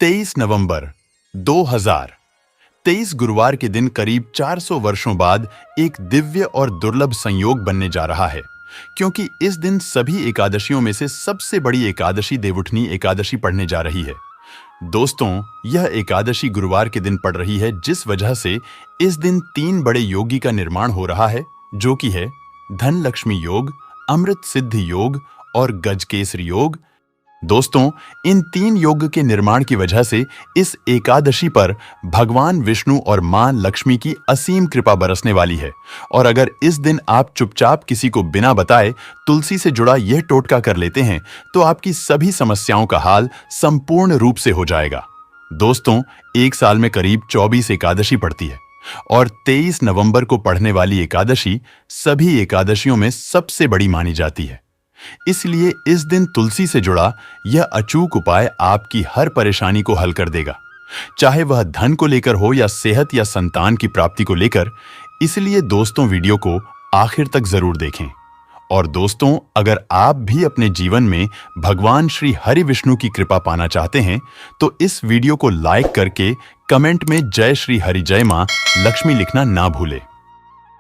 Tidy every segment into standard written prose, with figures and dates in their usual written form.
23 नवंबर 2023 गुरुवार के दिन करीब 400 वर्षों बाद एक दिव्य और दुर्लभ संयोग बनने जा रहा है, क्योंकि इस दिन सभी एकादशियों में से सबसे बड़ी एकादशी देवउठनी एकादशी पड़ने जा रही है। दोस्तों, यह एकादशी गुरुवार के दिन पड़ रही है, जिस वजह से इस दिन 3 बड़े योगी का निर्माण हो रहा है, जो कि है धन लक्ष्मी योग, अमृत सिद्धि योग और गजकेसरी योग। दोस्तों, इन 3 योग के निर्माण की वजह से इस एकादशी पर भगवान विष्णु और मां लक्ष्मी की असीम कृपा बरसने वाली है। और अगर इस दिन आप चुपचाप किसी को बिना बताए तुलसी से जुड़ा यह टोटका कर लेते हैं, तो आपकी सभी समस्याओं का हाल संपूर्ण रूप से हो जाएगा। दोस्तों, एक साल में करीब 24 एकादशी पड़ती है और 23 नवंबर को पढ़ने वाली एकादशी सभी एकादशियों में सबसे बड़ी मानी जाती है। इसलिए इस दिन तुलसी से जुड़ा यह अचूक उपाय आपकी हर परेशानी को हल कर देगा, चाहे वह धन को लेकर हो या सेहत या संतान की प्राप्ति को लेकर। इसलिए दोस्तों, वीडियो को आखिर तक जरूर देखें। और दोस्तों, अगर आप भी अपने जीवन में भगवान श्री हरि विष्णु की कृपा पाना चाहते हैं, तो इस वीडियो को लाइक करके कमेंट में जय श्री हरि जय मां लक्ष्मी लिखना ना भूलें।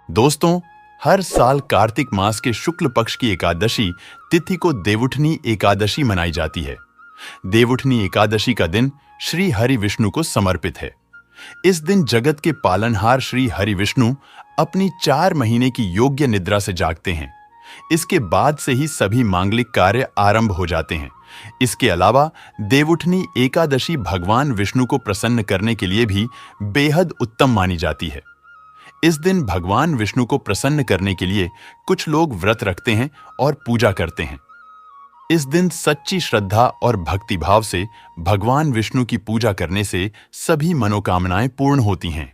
दोस्तों, हर साल कार्तिक मास के शुक्ल पक्ष की एकादशी तिथि को देवउठनी एकादशी मनाई जाती है। देवउठनी एकादशी का दिन श्री हरि विष्णु को समर्पित है। इस दिन जगत के पालनहार श्री हरि विष्णु अपनी 4 महीने की योग्य निद्रा से जागते हैं। इसके बाद से ही सभी मांगलिक कार्य आरंभ हो जाते हैं। इसके अलावा देवउठनी एकादशी भगवान विष्णु को प्रसन्न करने के लिए भी बेहद उत्तम मानी जाती है। इस दिन भगवान विष्णु को प्रसन्न करने के लिए कुछ लोग व्रत रखते हैं और पूजा करते हैं। इस दिन सच्ची श्रद्धा और भक्तिभाव से भगवान विष्णु की पूजा करने से सभी मनोकामनाएं पूर्ण होती हैं।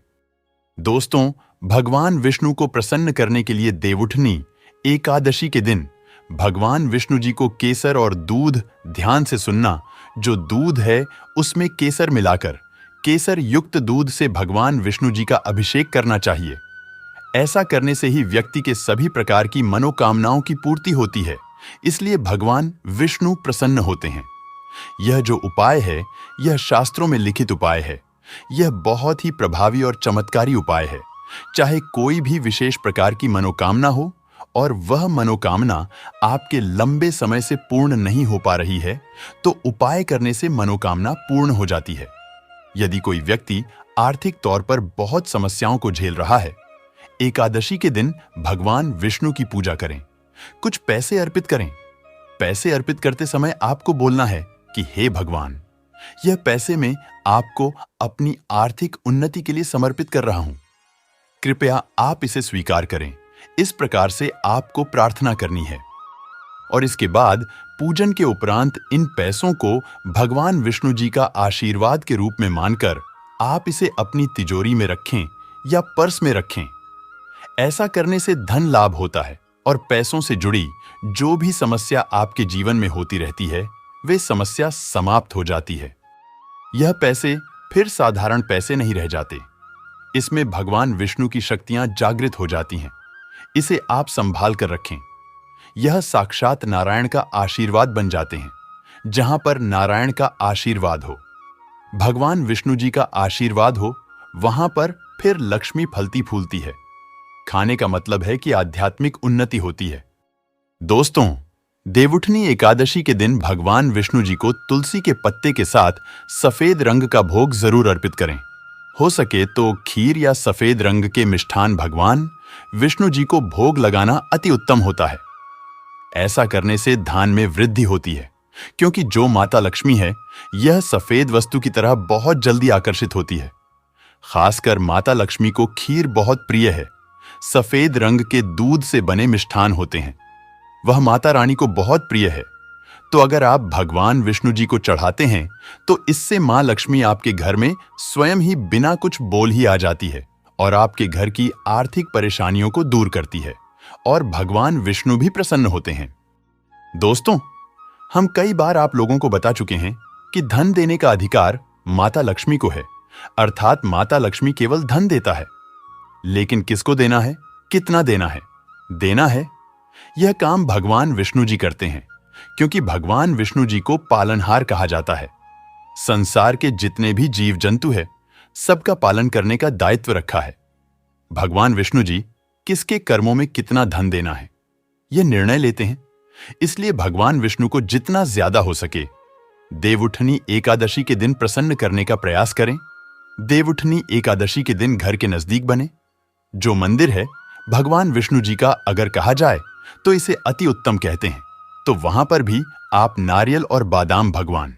दोस्तों, भगवान विष्णु को प्रसन्न करने के लिए देवउठनी एकादशी के दिन भगवान विष्णु जी को केसर और दूध ध्यान से सुनना। जो दूध है उसमें केसर मिलाकर केसर युक्त दूध से भगवान विष्णु जी का अभिषेक करना चाहिए। ऐसा करने से ही व्यक्ति के सभी प्रकार की मनोकामनाओं की पूर्ति होती है। इसलिए भगवान विष्णु प्रसन्न होते हैं। यह जो उपाय है, यह शास्त्रों में लिखित उपाय है। यह बहुत ही प्रभावी और चमत्कारी उपाय है। चाहे कोई भी विशेष प्रकार की मनोकामना हो और वह मनोकामना आपके लंबे समय से पूर्ण नहीं हो पा रही है, तो उपाय करने से मनोकामना पूर्ण हो जाती है। यदि कोई व्यक्ति आर्थिक तौर पर बहुत समस्याओं को झेल रहा है, एकादशी के दिन भगवान विष्णु की पूजा करें, कुछ पैसे अर्पित करें। पैसे अर्पित करते समय आपको बोलना है कि हे भगवान, यह पैसे मैं आपको अपनी आर्थिक उन्नति के लिए समर्पित कर रहा हूं। कृपया आप इसे स्वीकार करें। इस प्रकार से आपको प्रार्थना करनी है। और इसके बाद पूजन के उपरांत इन पैसों को भगवान विष्णु जी का आशीर्वाद के रूप में मानकर आप इसे अपनी तिजोरी में रखें या पर्स में रखें। ऐसा करने से धन लाभ होता है और पैसों से जुड़ी जो भी समस्या आपके जीवन में होती रहती है, वे समस्या समाप्त हो जाती है। यह पैसे फिर साधारण पैसे नहीं रह जाते। इसमें भगवान विष्णु की शक्तियां जागृत हो जाती हैं। इसे आप संभाल कर रखें। यह साक्षात नारायण का आशीर्वाद बन जाते हैं। जहां पर नारायण का आशीर्वाद हो, भगवान विष्णु जी का आशीर्वाद हो, वहां पर फिर लक्ष्मी फलती फूलती है। खाने का मतलब है कि आध्यात्मिक उन्नति होती है। दोस्तों, देवउठनी एकादशी के दिन भगवान विष्णु जी को तुलसी के पत्ते के साथ सफेद रंग का भोग जरूर अर्पित करें। हो सके तो खीर या सफेद रंग के मिष्ठान भगवान विष्णु जी को भोग लगाना अति उत्तम होता है। ऐसा करने से धन में वृद्धि होती है, क्योंकि जो माता लक्ष्मी है, यह सफेद वस्तु की तरह बहुत जल्दी आकर्षित होती है। खासकर माता लक्ष्मी को खीर बहुत प्रिय है। सफेद रंग के दूध से बने मिष्ठान होते हैं। वह माता रानी को बहुत प्रिय है। तो अगर आप भगवान विष्णु जी को चढ़ाते हैं, तो इससे मां लक्ष्मी आपके घर में स्वयं ही बिना कुछ बोल ही आ जाती है और आपके घर की आर्थिक परेशानियों को दूर करती है और भगवान विष्णु भी प्रसन्न होते हैं। दोस्तों, हम कई बार आप लोगों को बता चुके हैं कि धन देने का अधिकार माता लक्ष्मी को है, अर्थात माता लक्ष्मी केवल धन देता है। लेकिन किसको देना है, कितना देना है? देना है, यह काम भगवान विष्णु जी करते हैं, क्योंकि भगवान विष्णु जी को पालनहार कहा जाता है। संसार के जितने भी जीव जंतु है, सबका पालन करने का दायित्व रखा है। भगवान विष्णु जी किसके कर्मों में कितना धन देना है, यह निर्णय लेते हैं। इसलिए भगवान विष्णु को जितना ज्यादा हो सके देवउठनी एकादशी के दिन प्रसन्न करने का प्रयास करें। देवउठनी एकादशी के दिन घर के नजदीक बने जो मंदिर है भगवान विष्णु जी का अगर कहा जाए तो इसे अति उत्तम कहते हैं, तो वहां पर भी आप नारियल और बादाम भगवान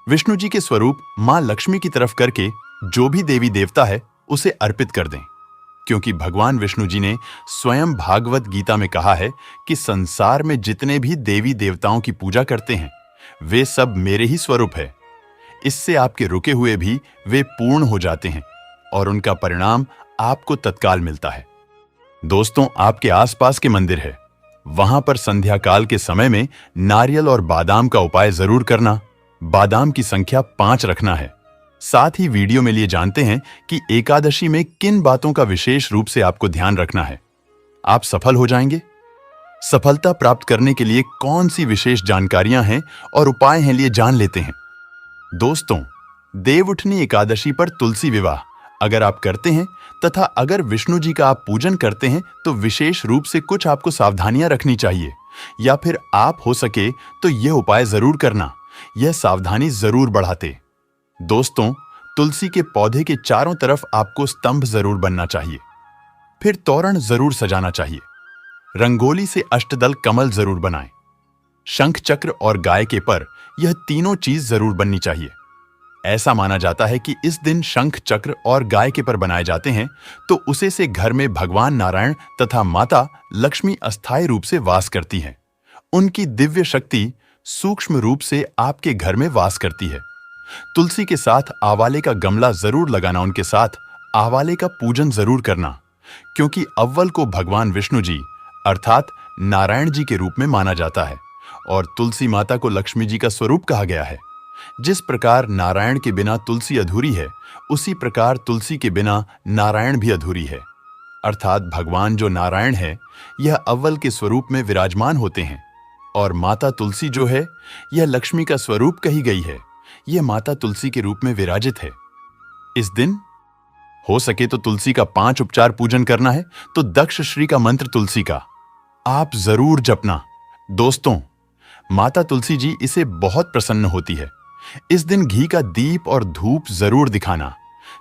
विष्णु जी के स्वरूप मां लक्ष्मी की तरफ करके जो भी देवी देवता है उसे अर्पित कर दें, क्योंकि भगवान विष्णु जी ने स्वयं भागवत गीता में कहा है कि संसार में जितने भी देवी देवताओं की पूजा करते हैं वे सब मेरे ही स्वरूप है। इससे आपके रुके हुए भी वे पूर्ण हो जाते हैं और उनका परिणाम आपको तत्काल मिलता है। दोस्तों, आपके आसपास के मंदिर है, वहां पर संध्या काल के समय में नारियल और बादाम का उपाय जरूर करना। बादाम की संख्या 5 रखना है। साथ ही वीडियो में लिए जानते हैं कि एकादशी में किन बातों का विशेष रूप से आपको ध्यान रखना है। आप सफल हो जाएंगे। सफलता प्राप्त करने के लिए कौन सी विशेष जानकारियां हैं और उपाय हैं, लिए जान लेते हैं। दोस्तों, देवउठनी एकादशी पर तुलसी विवाह अगर आप करते हैं तथा अगर विष्णु जी का आप पूजन करते हैं तो विशेष रूप से कुछ आपको सावधानियां रखनी चाहिए, या फिर आप हो सके तो यह उपाय जरूर करना, यह सावधानी जरूर बढ़ाते। दोस्तों, तुलसी के पौधे के चारों तरफ आपको स्तंभ जरूर बनना चाहिए, फिर तोरण जरूर सजाना चाहिए। रंगोली से अष्टदल कमल जरूर बनाएं। शंख चक्र और गाय के पर, यह तीनों चीज जरूर बननी चाहिए। ऐसा माना जाता है कि इस दिन शंख चक्र और गाय के पर बनाए जाते हैं तो उसे से घर में भगवान नारायण तथा माता लक्ष्मी अस्थायी रूप से वास करती हैं। उनकी दिव्य शक्ति सूक्ष्म रूप से आपके घर में वास करती है। तुलसी के साथ आंवले का गमला जरूर लगाना, उनके साथ आंवले का पूजन जरूर करना, क्योंकि अव्वल को भगवान विष्णु जी अर्थात नारायण जी के रूप में माना जाता है और तुलसी माता को लक्ष्मी जी का स्वरूप कहा गया है। जिस प्रकार नारायण के बिना तुलसी अधूरी है, उसी प्रकार तुलसी के बिना नारायण भी अधूरी है। अर्थात भगवान जो नारायण है यह अव्वल के स्वरूप में विराजमान होते हैं और माता तुलसी जो है यह लक्ष्मी का स्वरूप कही गई है, यह माता तुलसी के रूप में विराजित है। इस दिन हो सके तो तुलसी का 5 उपचार पूजन करना है तो दक्ष श्री का मंत्र तुलसी का आप जरूर जपना। दोस्तों, माता तुलसी जी इसे बहुत प्रसन्न होती है। इस दिन घी का दीप और धूप जरूर दिखाना।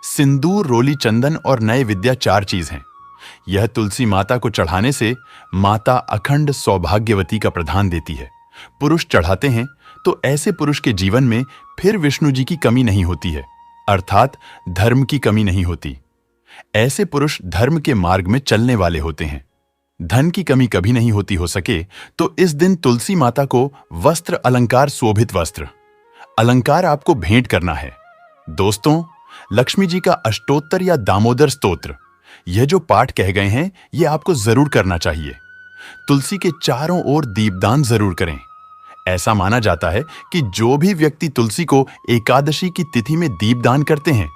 सिंदूर, रोली, चंदन और नए विद्या 4 चीज हैं। यह तुलसी माता को चढ़ाने से माता अखंड सौभाग्यवती का प्रदान देती है। पुरुष चढ़ाते हैं तो ऐसे पुरुष के जीवन में फिर विष्णु जी की कमी नहीं होती है, अर्थात धर्म की कमी नहीं होती। ऐसे पुरुष धर्म के मार्ग में चलने वाले होते हैं। धन की कमी कभी नहीं होती। हो सके तो इस दिन तुलसी माता को वस्त्र अलंकार, शोभित वस्त्र अलंकार आपको भेंट करना है। दोस्तों, लक्ष्मी जी का अष्टोत्तर या दामोदर स्तोत्र, यह जो पाठ कह गए हैं यह आपको जरूर करना चाहिए। तुलसी के चारों ओर दीपदान जरूर करें। ऐसा माना जाता है कि जो भी व्यक्ति तुलसी को एकादशी की तिथि में दीपदान करते हैं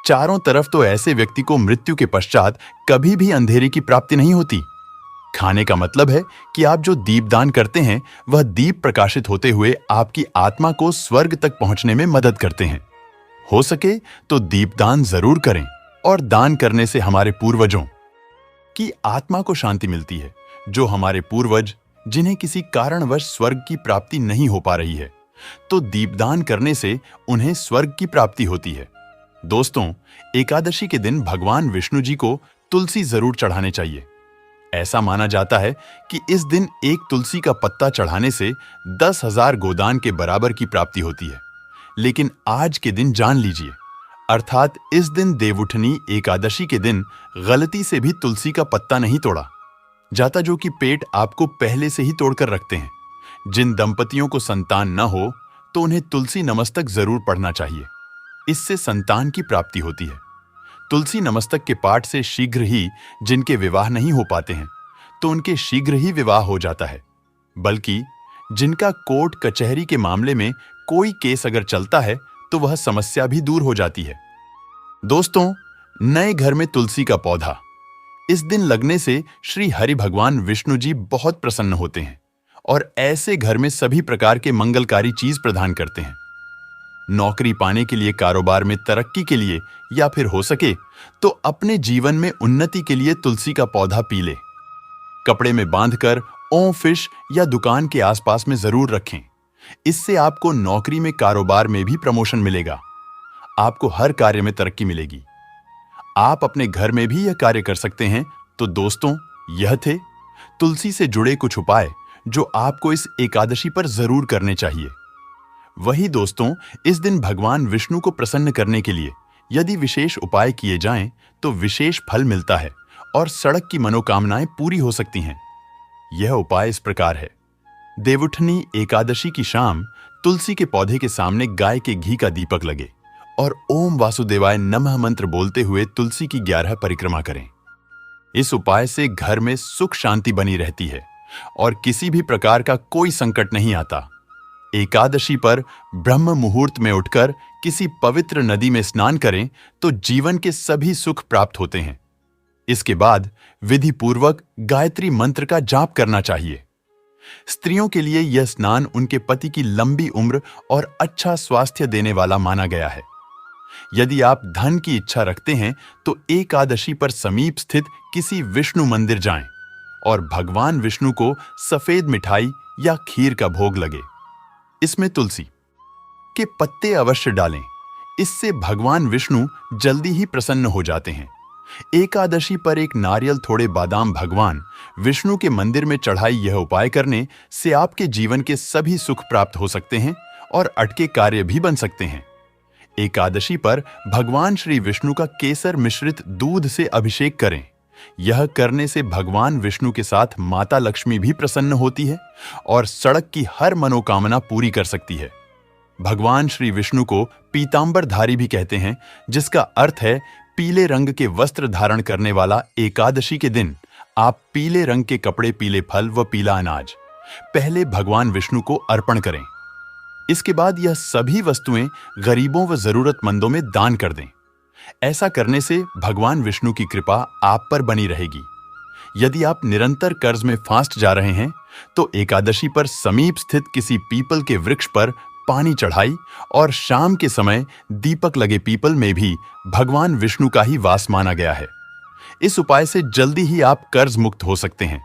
चारों तरफ, तो ऐसे व्यक्ति को मृत्यु के पश्चात कभी भी अंधेरे की प्राप्ति नहीं होती। खाने का मतलब है कि आप जो दीपदान करते हैं वह दीप प्रकाशित होते हुए आपकी आत्मा को स्वर्ग तक पहुंचने में मदद करते हैं। हो सके तो दीपदान जरूर करें और दान करने से हमारे पूर्वजों की आत्मा को शांति मिलती है। जो हमारे पूर्वज जिन्हें किसी कारणवश स्वर्ग की प्राप्ति नहीं हो पा रही है, तो दीपदान करने से उन्हें स्वर्ग की प्राप्ति होती है। दोस्तों, एकादशी के दिन भगवान विष्णु जी को तुलसी जरूर चढ़ाने चाहिए। ऐसा माना जाता है कि इस दिन एक तुलसी का पत्ता चढ़ाने से 10,000 गोदान के बराबर की प्राप्ति होती है। लेकिन आज के दिन जान लीजिए, अर्थात इस दिन देवउठनी एकादशी के दिन गलती से भी तुलसी का पत्ता नहीं तोड़ा जाता, जो कि पेट आपको पहले से ही तोड़कर रखते हैं। जिन दंपतियों को संतान न हो तो उन्हें तुलसी नमस्तक जरूर पढ़ना चाहिए, इससे संतान की प्राप्ति होती है। तुलसी नमस्तक के पाठ से शीघ्र ही जिनके विवाह नहीं हो पाते हैं तो उनके शीघ्र ही विवाह हो जाता है, बल्कि जिनका कोर्ट कचहरी के मामले में कोई केस अगर चलता है तो वह समस्या भी दूर हो जाती है। दोस्तों, नए घर में तुलसी का पौधा इस दिन लगने से श्री हरि भगवान विष्णु जी बहुत प्रसन्न होते हैं और ऐसे घर में सभी प्रकार के मंगलकारी चीज प्रदान करते हैं। नौकरी पाने के लिए, कारोबार में तरक्की के लिए, या फिर हो सके तो अपने जीवन में उन्नति के लिए तुलसी का पौधा पी ले। कपड़े में बांधकर ऑफिस या दुकान के आसपास में जरूर रखें। इससे आपको नौकरी में, कारोबार में भी प्रमोशन मिलेगा। आपको हर कार्य में तरक्की मिलेगी। आप अपने घर में भी यह कार्य कर सकते हैं। तो दोस्तों, यह थे तुलसी से जुड़े कुछ उपाय जो आपको इस एकादशी पर जरूर करने चाहिए। वही दोस्तों, इस दिन भगवान विष्णु को प्रसन्न करने के लिए यदि विशेष उपाय किए जाएं तो विशेष फल मिलता है और सड़क की मनोकामनाएं पूरी हो सकती हैं। यह उपाय इस प्रकार है। देवउठनी एकादशी की शाम तुलसी के पौधे के सामने गाय के घी का दीपक लगे और ओम वासुदेवाय नमः मंत्र बोलते हुए तुलसी की 11 परिक्रमा करें। इस उपाय से घर में सुख शांति बनी रहती है और किसी भी प्रकार का कोई संकट नहीं आता। एकादशी पर ब्रह्म मुहूर्त में उठकर किसी पवित्र नदी में स्नान करें तो जीवन के सभी सुख प्राप्त होते हैं। इसके बाद विधि पूर्वक गायत्री मंत्र का जाप करना चाहिए। स्त्रियों के लिए यह स्नान उनके पति की लंबी उम्र और अच्छा स्वास्थ्य देने वाला माना गया है। यदि आप धन की इच्छा रखते हैं तो एकादशी पर समीप स्थित किसी विष्णु मंदिर जाएं और भगवान विष्णु को सफेद मिठाई या खीर का भोग लगे। इसमें तुलसी के पत्ते अवश्य डालें। इससे भगवान विष्णु जल्दी ही प्रसन्न हो जाते हैं। एकादशी पर एक नारियल, थोड़े बादाम भगवान विष्णु के मंदिर में चढ़ाई यह उपाय करने से आपके जीवन के सभी सुख प्राप्त हो सकते हैं और अटके कार्य भी बन सकते हैं। एकादशी पर भगवान श्री विष्णु का केसर मिश्रित दूध से अभिषेक करें। यह करने से भगवान विष्णु के साथ माता लक्ष्मी भी प्रसन्न होती है और सड़क की हर मनोकामना पूरी कर सकती है। भगवान श्री विष्णु को पीतांबरधारी भी कहते हैं, जिसका अर्थ है पीले रंग के वस्त्र धारण करने वाला। एकादशी के दिन आप पीले रंग के कपड़े, पीले फल व पीला अनाज पहले भगवान विष्णु को अर्पण करें। इसके बाद यह सभी वस्तुएं गरीबों व जरूरतमंदों में दान कर दें। ऐसा करने से भगवान विष्णु की कृपा आप पर बनी रहेगी। यदि आप निरंतर कर्ज में फांस जा रहे हैं तो एकादशी पर समीप स्थित किसी पीपल के वृक्ष पर पानी चढ़ाई और शाम के समय दीपक लगे पीपल में भी भगवान विष्णु का ही वास माना गया है। इस उपाय से जल्दी ही आप कर्ज मुक्त हो सकते हैं।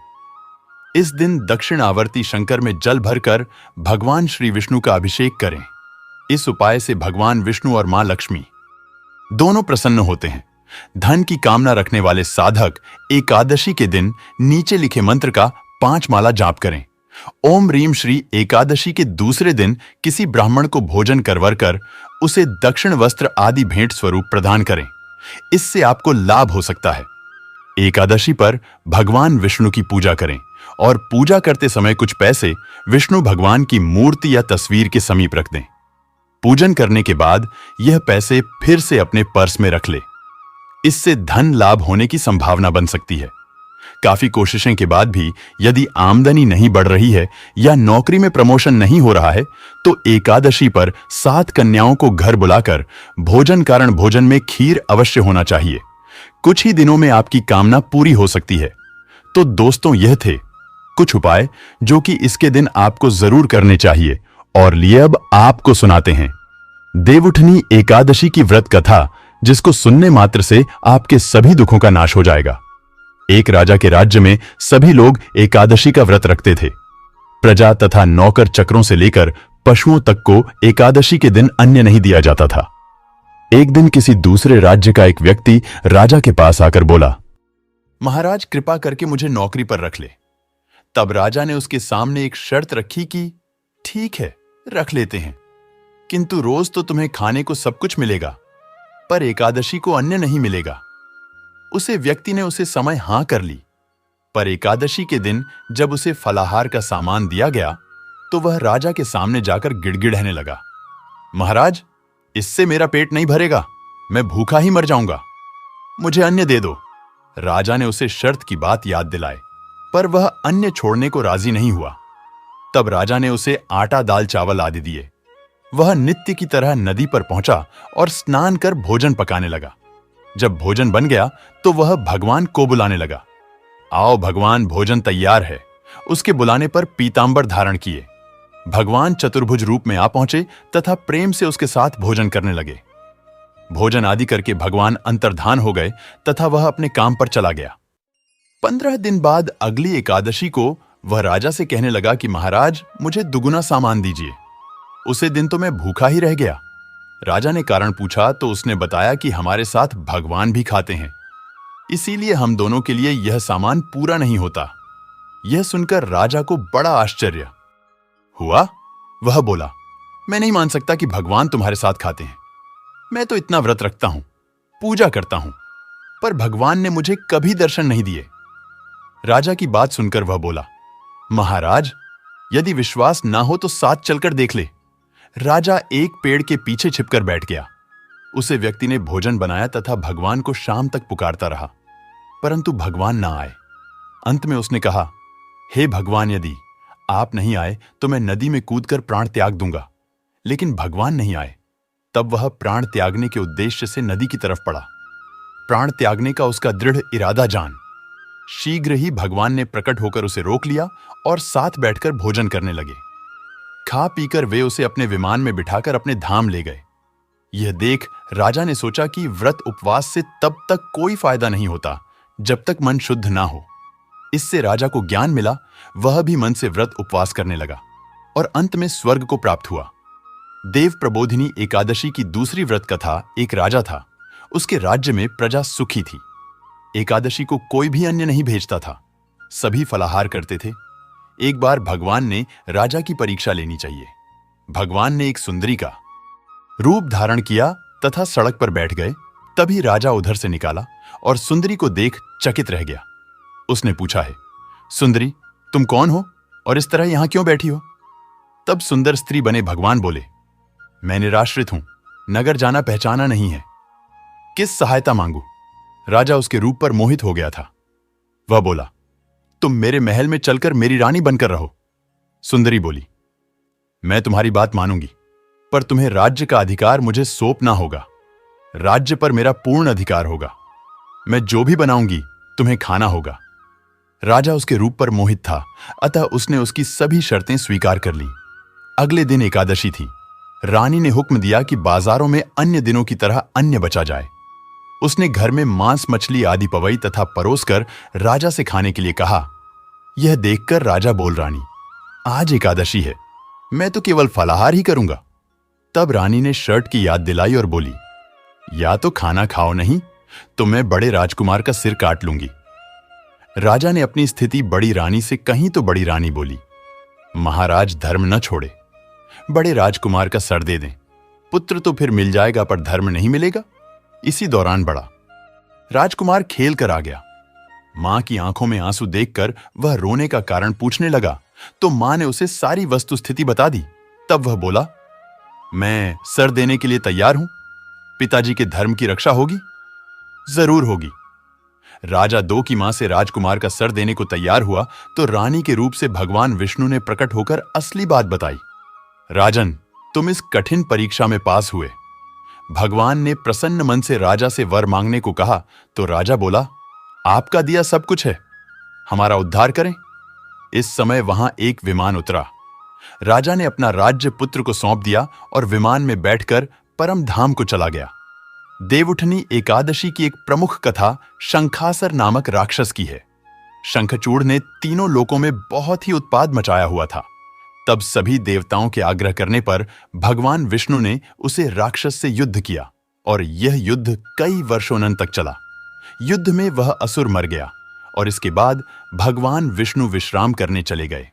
इस दिन दक्षिण आवर्ती शंकर में जल भरकर भगवान श्री विष्णु का अभिषेक करें। इस उपाय से भगवान विष्णु और मां लक्ष्मी दोनों प्रसन्न होते हैं। धन की कामना रखने वाले साधक एकादशी के दिन नीचे लिखे मंत्र का 5 माला जाप करें। ओम रीम श्री एकादशी के दूसरे दिन किसी ब्राह्मण को भोजन करवर कर उसे दक्षिण वस्त्र आदि भेंट स्वरूप प्रदान करें। इससे आपको लाभ हो सकता है। एकादशी पर भगवान विष्णु की पूजा करें और पूजा करते समय कुछ पैसे विष्णु भगवान की मूर्ति या तस्वीर के समीप रख दें। पूजन करने के बाद यह पैसे फिर से अपने पर्स में रख ले। इससे धन लाभ होने की संभावना बन सकती है। काफी कोशिशें के बाद भी यदि आमदनी नहीं बढ़ रही है या नौकरी में प्रमोशन नहीं हो रहा है तो एकादशी पर 7 कन्याओं को घर बुलाकर भोजन कारण भोजन में खीर अवश्य होना चाहिए। कुछ ही दिनों में आपकी कामना पूरी हो सकती है। तो दोस्तों, यह थे कुछ उपाय जो कि इसके दिन आपको जरूर करने चाहिए और लिए अब आपको सुनाते हैं देवउठनी एकादशी की व्रत कथा, जिसको सुनने मात्र से आपके सभी दुखों का नाश हो जाएगा। एक राजा के राज्य में सभी लोग एकादशी का व्रत रखते थे। प्रजा तथा नौकर चक्रों से लेकर पशुओं तक को एकादशी के दिन अन्न नहीं दिया जाता था। एक दिन किसी दूसरे राज्य का एक व्यक्ति राजा के पास आकर बोला, महाराज, कृपा करके मुझे नौकरी पर रख ले। तब राजा ने उसके सामने एक शर्त रखी कि ठीक है, रख लेते हैं, किंतु रोज तो तुम्हें खाने को सब कुछ मिलेगा, पर एकादशी को अन्न नहीं मिलेगा। उसे व्यक्ति ने उसे समय हां कर ली, पर एकादशी के दिन जब उसे फलाहार का सामान दिया गया तो वह राजा के सामने जाकर गिड़गिड़ाने लगा, महाराज, इससे मेरा पेट नहीं भरेगा, मैं भूखा ही मर जाऊंगा, मुझे अन्न दे दो। राजा ने उसे शर्त की बात याद दिलाई, पर वह अन्न छोड़ने को राजी नहीं हुआ। तब राजा ने उसे आटा, दाल, चावल आदि दिए। वह नित्य की तरह नदी पर पहुंचा और स्नान कर भोजन पकाने लगा। जब भोजन बन गया तो वह भगवान को बुलाने लगा, आओ भगवान, भोजन तैयार है। उसके बुलाने पर पीतांबर धारण किए। भगवान चतुर्भुज रूप में आ पहुंचे तथा प्रेम से उसके साथ भोजन करने लगे। भोजन आदि करके भगवान अंतर्धान हो गए तथा वह अपने काम पर चला गया। 15 दिन बाद अगली एकादशी को वह राजा से कहने लगा कि महाराज, मुझे दुगुना सामान दीजिए। उसे दिन तो मैं भूखा ही रह गया। राजा ने कारण पूछा तो उसने बताया कि हमारे साथ भगवान भी खाते हैं, इसीलिए हम दोनों के लिए यह सामान पूरा नहीं होता। यह सुनकर राजा को बड़ा आश्चर्य हुआ। वह बोला, मैं नहीं मान सकता कि भगवान तुम्हारे साथ खाते हैं। मैं तो इतना व्रत रखता हूं, पूजा करता हूं, पर भगवान ने मुझे कभी दर्शन नहीं दिए। राजा की बात सुनकर वह बोला, महाराज, यदि विश्वास ना हो तो साथ चलकर देख ले। राजा एक पेड़ के पीछे छिपकर बैठ गया। उसे व्यक्ति ने भोजन बनाया तथा भगवान को शाम तक पुकारता रहा, परंतु भगवान ना आए। अंत में उसने कहा, हे भगवान, यदि आप नहीं आए तो मैं नदी में कूदकर प्राण त्याग दूंगा। लेकिन भगवान नहीं आए। तब वह प्राण त्यागने के उद्देश्य से नदी की तरफ पड़ा। प्राण त्यागने का उसका दृढ़ इरादा जान शीघ्र ही भगवान ने प्रकट होकर उसे रोक लिया और साथ बैठकर भोजन करने लगे। खा पीकर वे उसे अपने विमान में बिठाकर अपने धाम ले गए। यह देख राजा ने सोचा कि व्रत उपवास से तब तक कोई फायदा नहीं होता जब तक मन शुद्ध ना हो। इससे राजा को ज्ञान मिला। वह भी मन से व्रत उपवास करने लगा और अंत में स्वर्ग को प्राप्त हुआ। देव प्रबोधिनी एकादशी की दूसरी व्रत कथा। एक राजा था, उसके राज्य में प्रजा सुखी थी। एकादशी को कोई भी अन्य नहीं भेजता था, सभी फलाहार करते थे। एक बार भगवान ने राजा की परीक्षा लेनी चाहिए। भगवान ने एक सुंदरी का रूप धारण किया तथा सड़क पर बैठ गए। तभी राजा उधर से निकाला और सुंदरी को देख चकित रह गया। उसने पूछा, है सुंदरी, तुम कौन हो और इस तरह यहां क्यों बैठी हो? तब सुंदर स्त्री बने भगवान बोले, मैं निराश्रित हूं, नगर जाना पहचाना नहीं है, किस सहायता मांगू? राजा उसके रूप पर मोहित हो गया था। वह बोला, तुम मेरे महल में चलकर मेरी रानी बनकर रहो। सुंदरी बोली, मैं तुम्हारी बात मानूंगी, पर तुम्हें राज्य का अधिकार मुझे सौंपना होगा। राज्य पर मेरा पूर्ण अधिकार होगा। मैं जो भी बनाऊंगी तुम्हें खाना होगा। राजा उसके रूप पर मोहित था, अतः उसने उसकी सभी शर्तें स्वीकार कर लीं। अगले दिन एकादशी थी। रानी ने हुक्म दिया कि बाजारों में अन्य दिनों की तरह अन्न बचा जाए। उसने घर में मांस मछली आदि पवई तथा परोसकर राजा से खाने के लिए कहा। यह देखकर राजा बोल, रानी, आज एकादशी है, मैं तो केवल फलाहार ही करूंगा। तब रानी ने शर्ट की याद दिलाई और बोली, या तो खाना खाओ नहीं तो मैं बड़े राजकुमार का सिर काट लूंगी। राजा ने अपनी स्थिति बड़ी रानी से कहीं तो बड़ी रानी बोली, महाराज धर्म न छोड़े, बड़े राजकुमार का सर दे दें। पुत्र तो फिर मिल जाएगा पर धर्म नहीं मिलेगा। इसी दौरान बड़ा राजकुमार खेल कर आ गया। मां की आंखों में आंसू देखकर वह रोने का कारण पूछने लगा तो मां ने उसे सारी वस्तु स्थिति बता दी। तब वह बोला, मैं सर देने के लिए तैयार हूं। पिताजी के धर्म की रक्षा होगी? जरूर होगी। राजा दो की मां से राजकुमार का सर देने को तैयार हुआ तो रानी के रूप से भगवान विष्णु ने प्रकट होकर असली बात बताई। राजन, तुम इस कठिन परीक्षा में पास हुए। भगवान ने प्रसन्न मन से राजा से वर मांगने को कहा तो राजा बोला, आपका दिया सब कुछ है, हमारा उद्धार करें। इस समय वहां एक विमान उतरा। राजा ने अपना राज्य पुत्र को सौंप दिया और विमान में बैठकर परम धाम को चला गया। देवउठनी एकादशी की एक प्रमुख कथा शंखासर नामक राक्षस की है। शंखचूड़ ने तीनों लोकों में बहुत ही उत्पाद मचाया हुआ था। तब सभी देवताओं के आग्रह करने पर भगवान विष्णु ने उसे राक्षस से युद्ध किया और यह युद्ध कई वर्षों तक चला। युद्ध में वह असुर मर गया और इसके बाद भगवान विष्णु विश्राम करने चले गए।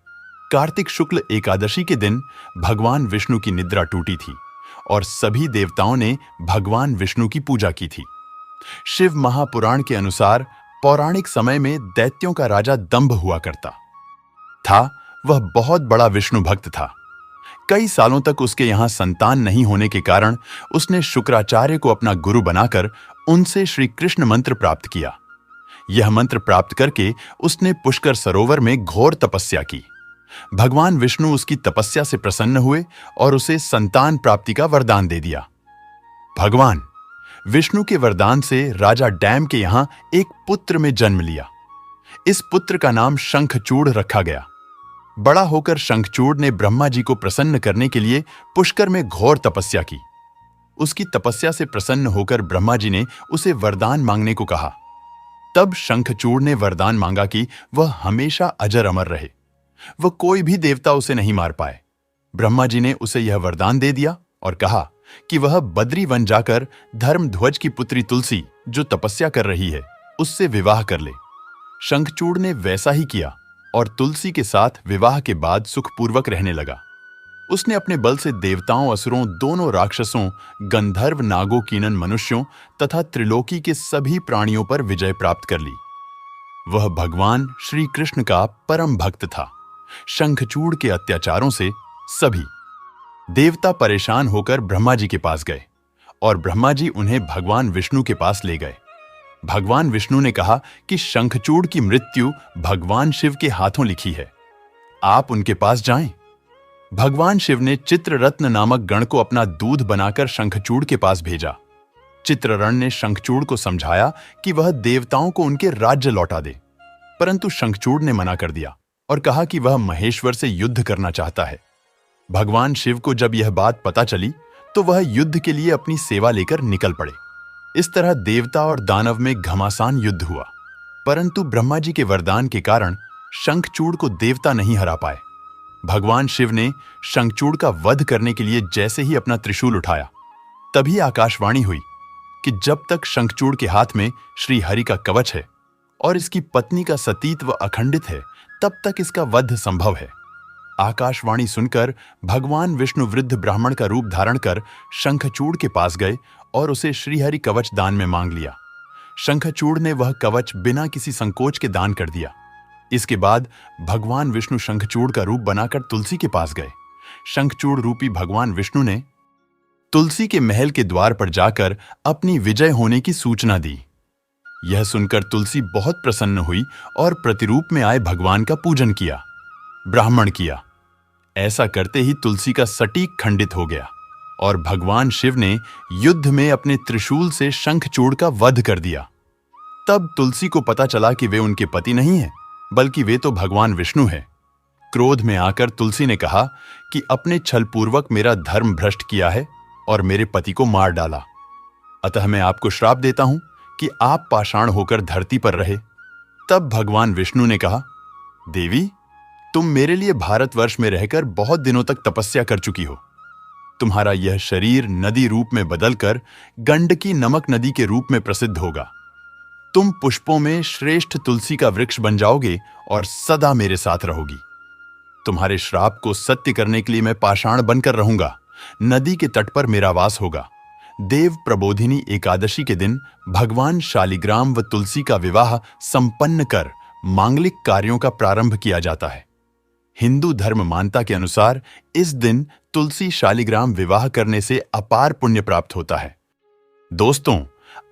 कार्तिक शुक्ल एकादशी के दिन भगवान विष्णु की निद्रा टूटी थी और सभी देवताओं ने भगवान विष्णु की पूजा की थी। शिव महापुराण के अनुसार पौराणिक समय में दैत्यों का राजा दंभ हुआ करता था। वह बहुत बड़ा विष्णु भक्त था। कई सालों तक उसके यहां संतान नहीं होने के कारण उसने शुक्राचार्य को अपना गुरु बनाकर उनसे श्री कृष्ण मंत्र प्राप्त किया। यह मंत्र प्राप्त करके उसने पुष्कर सरोवर में घोर तपस्या की। भगवान विष्णु उसकी तपस्या से प्रसन्न हुए और उसे संतान प्राप्ति का वरदान दे दिया। भगवान विष्णु के वरदान से राजा डैम के यहां एक पुत्र में जन्म लिया। इस पुत्र का नाम शंखचूड़ रखा गया। बड़ा होकर शंखचूड़ ने ब्रह्मा जी को प्रसन्न करने के लिए पुष्कर में घोर तपस्या की। उसकी तपस्या से प्रसन्न होकर ब्रह्मा जी ने उसे वरदान मांगने को कहा। तब शंखचूड़ ने वरदान मांगा कि वह हमेशा अजर अमर रहे, वह कोई भी देवता उसे नहीं मार पाए। ब्रह्मा जी ने उसे यह वरदान दे दिया और कहा कि वह बद्री वन जाकर धर्मध्वज की पुत्री तुलसी, जो तपस्या कर रही है, उससे विवाह कर ले। शंखचूड़ ने वैसा ही किया और तुलसी के साथ विवाह के बाद सुखपूर्वक रहने लगा। उसने अपने बल से देवताओं, असुरों, दोनों राक्षसों, गंधर्व, नागों, कीनन मनुष्यों तथा त्रिलोकी के सभी प्राणियों पर विजय प्राप्त कर ली। वह भगवान श्री कृष्ण का परम भक्त था। शंखचूड़ के अत्याचारों से सभी देवता परेशान होकर ब्रह्मा जी के पास गए और ब्रह्मा जी उन्हें भगवान विष्णु के पास ले गए। भगवान विष्णु ने कहा कि शंखचूड़ की मृत्यु भगवान शिव के हाथों लिखी है, आप उनके पास जाएं। भगवान शिव ने चित्ररत्न नामक गण को अपना दूध बनाकर शंखचूड़ के पास भेजा। चित्ररण ने शंखचूड़ को समझाया कि वह देवताओं को उनके राज्य लौटा दे, परंतु शंखचूड़ ने मना कर दिया और कहा कि वह महेश्वर से युद्ध करना चाहता है। भगवान शिव को जब यह बात पता चली तो वह युद्ध के लिए अपनी सेवा लेकर निकल पड़े। इस तरह देवता और दानव में घमासान युद्ध हुआ, परंतु ब्रह्मा जी के वरदान के कारण शंखचूड़ को देवता नहीं हरा पाए। भगवान शिव ने शंखचूड़ का वध करने के लिए जैसे ही अपना त्रिशूल उठाया, तभी आकाशवाणी हुई कि जब तक शंखचूड़ के हाथ में श्री हरि का कवच है और इसकी पत्नी का सतीत्व अखंडित है, तब तक इसका वध संभव है। आकाशवाणी सुनकर भगवान विष्णु वृद्ध ब्राह्मण का रूप धारण कर शंखचूड़ के पास गए और उसे श्रीहरि कवच दान में मांग लिया। शंखचूड़ ने वह कवच बिना किसी संकोच के दान कर दिया। इसके बाद भगवान विष्णु शंखचूड़ का रूप बनाकर तुलसी के पास गए। शंखचूड़ रूपी भगवान विष्णु ने तुलसी के महल के द्वार पर जाकर अपनी विजय होने की सूचना दी। यह सुनकर तुलसी बहुत प्रसन्न हुई और प्रतिरूप में आए भगवान का पूजन किया, ब्राह्मण किया। ऐसा करते ही तुलसी का सटीक खंडित हो गया और भगवान शिव ने युद्ध में अपने त्रिशूल से शंखचूड़ का वध कर दिया। तब तुलसी को पता चला कि वे उनके पति नहीं हैं, बल्कि वे तो भगवान विष्णु हैं। क्रोध में आकर तुलसी ने कहा कि अपने छलपूर्वक मेरा धर्म भ्रष्ट किया है और मेरे पति को मार डाला, अतः मैं आपको श्राप देता हूं कि आप पाषाण होकर धरती पर रहे। तब भगवान विष्णु ने कहा, देवी, तुम मेरे लिए भारतवर्ष में रहकर बहुत दिनों तक तपस्या कर चुकी हो। तुम्हारा यह शरीर नदी रूप में बदलकर गंडकी नमक नदी के रूप में प्रसिद्ध होगा। तुम पुष्पों में श्रेष्ठ तुलसी का वृक्ष बन जाओगे और सदा मेरे साथ रहोगी। तुम्हारे श्राप को सत्य करने के लिए मैं पाषाण बनकर रहूंगा। नदी के तट पर मेरा वास होगा। देव प्रबोधिनी एकादशी के दिन भगवान शालिग्राम व तुलसी का विवाह संपन्न कर मांगलिक कार्यों का प्रारंभ किया जाता है। हिंदू धर्म मान्यता के अनुसार इस दिन तुलसी शालिग्राम विवाह करने से अपार पुण्य प्राप्त होता है। दोस्तों,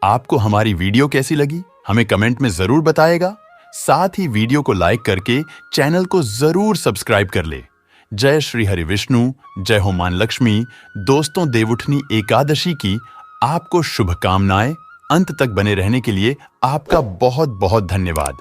आपको हमारी वीडियो कैसी लगी हमें कमेंट में जरूर बताएगा। साथ ही वीडियो को लाइक करके चैनल को जरूर सब्सक्राइब कर ले। जय श्री हरि विष्णु, जय हो मां लक्ष्मी। दोस्तों, देवउठनी एकादशी की आपको शुभकामनाएं। अंत तक बने रहने के लिए आपका बहुत बहुत धन्यवाद।